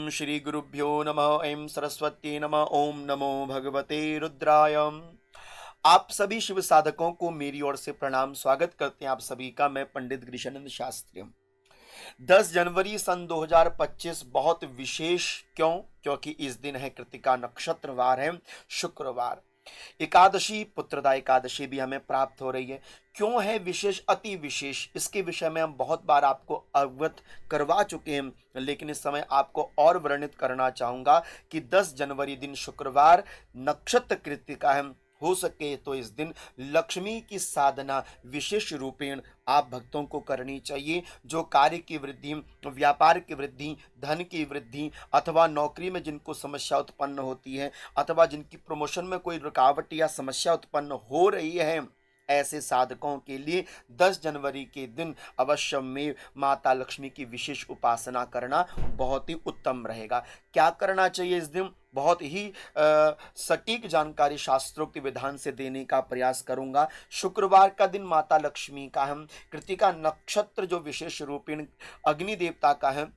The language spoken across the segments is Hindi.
श्री गुरुभ्यो नमः। ऐं सरस्वती नमः। ओम नमो भगवते रुद्राय। आप सभी शिव साधकों को मेरी ओर से प्रणाम। स्वागत करते हैं आप सभी का। मैं पंडित गिरीशानंद शास्त्री। 10 जनवरी सन 2025 बहुत विशेष क्यों? क्योंकि इस दिन है कृतिका नक्षत्रवार है, शुक्रवार। एकादशी, पुत्रदा एकादशी भी हमें प्राप्त हो रही है। क्यों है विशेष, अति विशेष, इसके विषय में हम बहुत बार आपको अवगत करवा चुके हैं, लेकिन इस समय आपको और वर्णित करना चाहूंगा कि 10 जनवरी दिन शुक्रवार, नक्षत्र कृतिका है। हो सके तो इस दिन लक्ष्मी की साधना विशेष रूपेण आप भक्तों को करनी चाहिए। जो कार्य की वृद्धि, व्यापार की वृद्धि, धन की वृद्धि, अथवा नौकरी में जिनको समस्या उत्पन्न होती है, अथवा जिनकी प्रमोशन में कोई रुकावट या समस्या उत्पन्न हो रही है, ऐसे साधकों के लिए 10 जनवरी के दिन अवश्य में माता लक्ष्मी की विशेष उपासना करना बहुत ही उत्तम रहेगा। क्या करना चाहिए इस दिन? बहुत ही सटीक जानकारी शास्त्रोक्त विधान से देने का प्रयास करूंगा। शुक्रवार का दिन माता लक्ष्मी का है। कृतिका नक्षत्र जो विशेष रूपेण अग्नि देवता का है,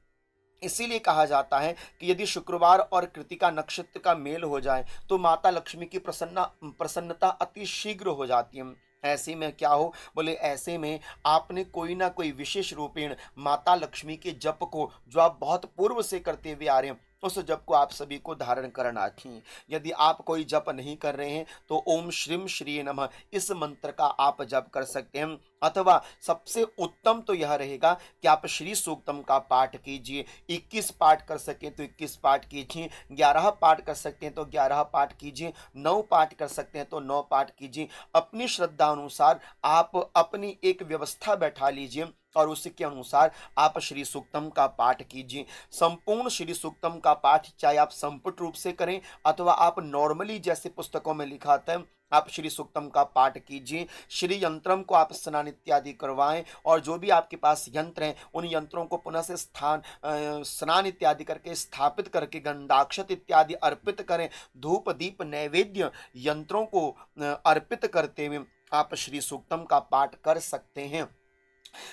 इसीलिए कहा जाता है कि यदि शुक्रवार और कृतिका नक्षत्र का मेल हो जाए तो माता लक्ष्मी की प्रसन्नता अति शीघ्र हो जाती है। ऐसे में क्या हो, बोले ऐसे में आपने कोई ना कोई विशेष रूपेण माता लक्ष्मी के जप को, जो आप बहुत पूर्व से करते हुए आ रहे हैं, उस जप को आप सभी को धारण करना चाहिए। यदि आप कोई जप नहीं कर रहे हैं तो ओम श्रीम श्री नमः इस मंत्र का आप जप कर सकते हैं, अथवा सबसे उत्तम तो यह रहेगा कि आप श्री सूक्तम का पाठ कीजिए। 21 पाठ कर सकें तो 21 पाठ कीजिए, 11 पाठ कर सकते हैं तो 11 पाठ कीजिए, 9 पाठ कर सकते हैं तो 9 पाठ कीजिए। अपनी श्रद्धा अनुसार आप अपनी एक व्यवस्था बैठा लीजिए और उसी के अनुसार आप श्री सूक्तम का पाठ कीजिए। संपूर्ण श्री सूक्तम का पाठ चाहे आप संपुट रूप से करें अथवा आप नॉर्मली जैसे पुस्तकों में लिखा आता है, आप श्री सूक्तम का पाठ कीजिए। श्री यंत्रम को आप स्नान इत्यादि करवाएं, और जो भी आपके पास यंत्र हैं उन यंत्रों को पुनः से स्नान इत्यादि करके स्थापित करके गंधाक्षत इत्यादि अर्पित करें। धूप दीप नैवेद्य यंत्रों को अर्पित करते हुए आप श्री सूक्तम का पाठ कर सकते हैं।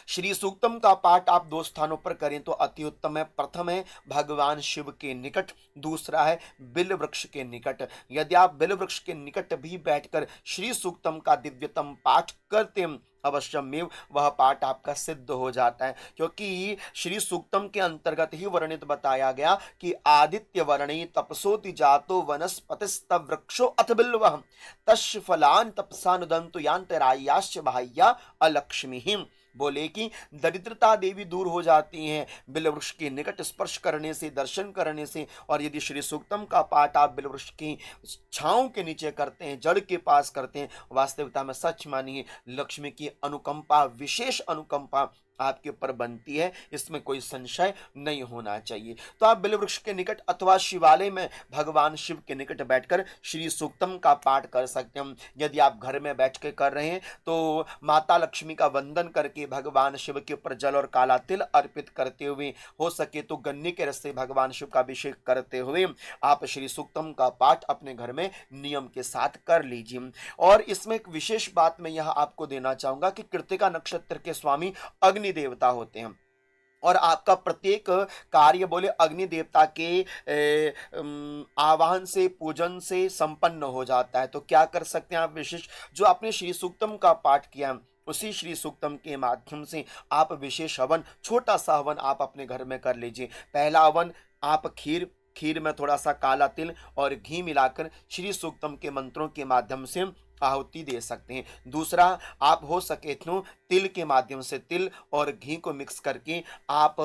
श्री सूक्तम का पाठ आप 2 स्थानों पर करें तो अति उत्तम है। प्रथम है भगवान शिव के निकट, दूसरा है बिल वृक्ष के निकट। यदि आप बिल वृक्ष के निकट भी बैठकर श्री सूक्तम का दिव्यतम पाठ करते हैं, अवश्य में वह पाठ आपका सिद्ध हो जाता है, क्योंकि श्री सूक्तम के अंतर्गत ही वर्णित बताया गया कि आदित्य वर्णे तपसोति जातो वनस्पतिस्तव वृक्षो अथ बिल्वः तस् फलान तपसानुदंतु यांतरायाश्च बाह्या अलक्ष्मी। बोले कि दरिद्रता देवी दूर हो जाती हैं बिलवृक्ष के निकट स्पर्श करने से, दर्शन करने से। और यदि श्री सूक्तम का पाठ आप बिलवृक्ष की छांव के नीचे करते हैं, जड़ के पास करते हैं, वास्तविकता में सच मानिए लक्ष्मी की अनुकंपा, विशेष अनुकंपा आपके ऊपर बनती है, इसमें कोई संशय नहीं होना चाहिए। तो आप बिलवृक्ष के निकट अथवा शिवालय में भगवान शिव के निकट बैठकर श्री सूक्तम का पाठ कर सकते हैं। यदि आप घर में बैठ के कर रहे हैं तो माता लक्ष्मी का वंदन करके भगवान शिव के ऊपर जल और काला तिल अर्पित करते हुए, हो सके तो गन्ने के रस से भगवान शिव का अभिषेक करते हुए आप श्री सूक्तम का पाठ अपने घर में नियम के साथ कर लीजिए। और इसमें एक विशेष बात मैं यह आपको देना चाहूंगा कि कृतिका नक्षत्र के स्वामी अग्नि देवता होते हैं, और आपका प्रत्येक कार्य बोले अग्नि देवता के आवाहन से, पूजन से संपन्न हो जाता है। तो क्या कर सकते हैं आप विशेष, जो आपने श्री सूक्तम का पाठ किया उसी श्री सूक्तम के माध्यम से आप विशेष हवन, छोटा सा हवन आप अपने घर में कर लीजिए। पहला हवन आप खीर में थोड़ा सा काला तिल और घी मिलाकर श्री सूक्तम के मंत्रों के माध्यम से आहुति दे सकते हैं। दूसरा, आप हो सके तो तिल के माध्यम से, तिल और घी को मिक्स करके आप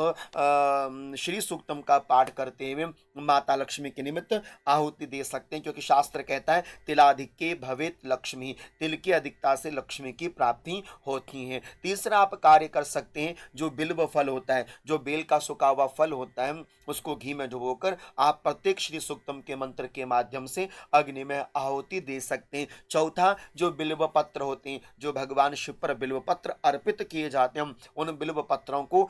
श्री सूक्तम का पाठ करते हुए माता लक्ष्मी के निमित्त आहुति दे सकते हैं, क्योंकि शास्त्र कहता है तिलाधिक्ये भवेत लक्ष्मी, तिल की अधिकता से लक्ष्मी की प्राप्ति होती है। तीसरा, आप कार्य कर सकते हैं, जो बिल्व फल होता है, जो बेल का सूखा हुआ फल होता है, उसको घी में डुबोकर आप प्रत्येक श्री सूक्तम के मंत्र के माध्यम से अग्नि में आहुति दे सकते हैं। चौथा, जो बिल्व पत्र होते हैं, जो भगवान शिव पर बिल्व पत्र अर्पित किए जाते हैं, उन बिल्व पत्रों को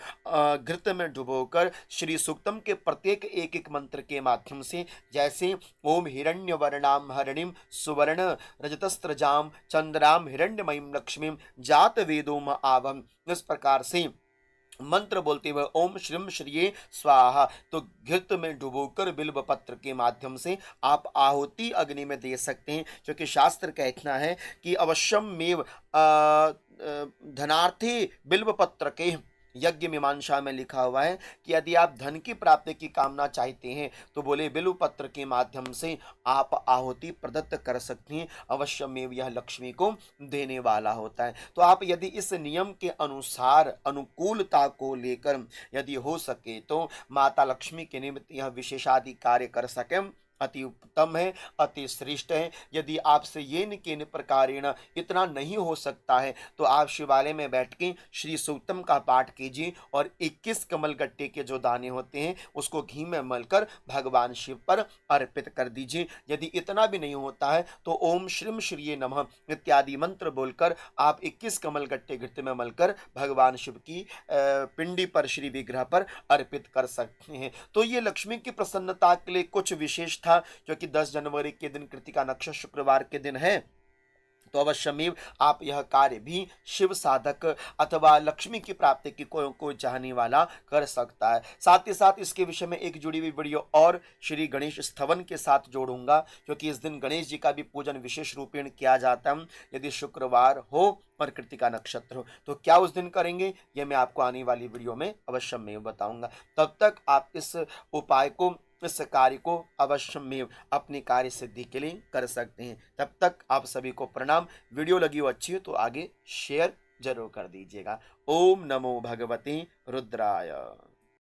घृत में डुबोकर श्री सूक्तम के प्रत्येक एक एक मंत्र के माध्यम से, जैसे ओम हिरण्यवर्णाम हरिणीम सुवर्ण रजतस्त्रजाम चंद्राम हिरण्यमयीम लक्ष्मीम जात वेदोम आवम, इस प्रकार से मंत्र बोलते हुए ओम श्रीम श्रीये स्वाहा, तो घृत में डुबोकर बिल्व पत्र के माध्यम से आप आहुति अग्नि में दे सकते हैं, क्योंकि शास्त्र कहना है कि अवश्यम मेव धनार्थे बिल्व पत्र के यज्ञ मीमांसा में लिखा हुआ है कि यदि आप धन की प्राप्ति की कामना चाहते हैं तो बोले बिल्व पत्र के माध्यम से आप आहुति प्रदत्त कर सकते हैं, अवश्य में यह लक्ष्मी को देने वाला होता है। तो आप यदि इस नियम के अनुसार अनुकूलता को लेकर यदि हो सके तो माता लक्ष्मी के निमित्त यह विशेषादि कार्य कर सकें, अति उत्तम है, अति श्रेष्ठ है। यदि आपसे ये न किन प्रकारेण इतना नहीं हो सकता है तो आप शिवालय में बैठ के श्री सूक्तम का पाठ कीजिए और 21 कमल गट्टे के जो दाने होते हैं उसको घी में मलकर भगवान शिव पर अर्पित कर दीजिए। यदि इतना भी नहीं होता है तो ओम श्रीम श्रीये नमः इत्यादि मंत्र बोलकर आप 21 कमल गट्टे घृत में मलकर भगवान शिव की पिंडी पर, श्री विग्रह पर अर्पित कर सकते हैं। तो ये लक्ष्मी की प्रसन्नता के लिए कुछ विशेष था, क्योंकि 10 जनवरी के दिन कृतिका नक्षत्र शुक्रवार के दिन है, तो अवश्यमेव आप यह कार्य भी शिव साधक अथवा लक्ष्मी की प्राप्ति की कोई चाहने वाला कर सकता है। साथ ही साथ इसके विषय में एक जुड़ी हुई वीडियो और श्री गणेश स्थवन के साथ जोड़ूंगा, क्योंकि इस दिन गणेश जी का भी पूजन विशेष रूपेण किया जाता है। यदि शुक्रवार हो और कृतिका नक्षत्र हो तो क्या उस दिन करेंगे, यह मैं आपको आने वाली वीडियो में अवश्य में बताऊंगा। तब तक आप इस उपाय को, इस कार्य को अवश्य में अपनी कार्य सिद्धि के लिए कर सकते हैं। तब तक आप सभी को प्रणाम। वीडियो लगी हो अच्छी हो तो आगे शेयर जरूर कर दीजिएगा। ओम नमो भगवते रुद्राय।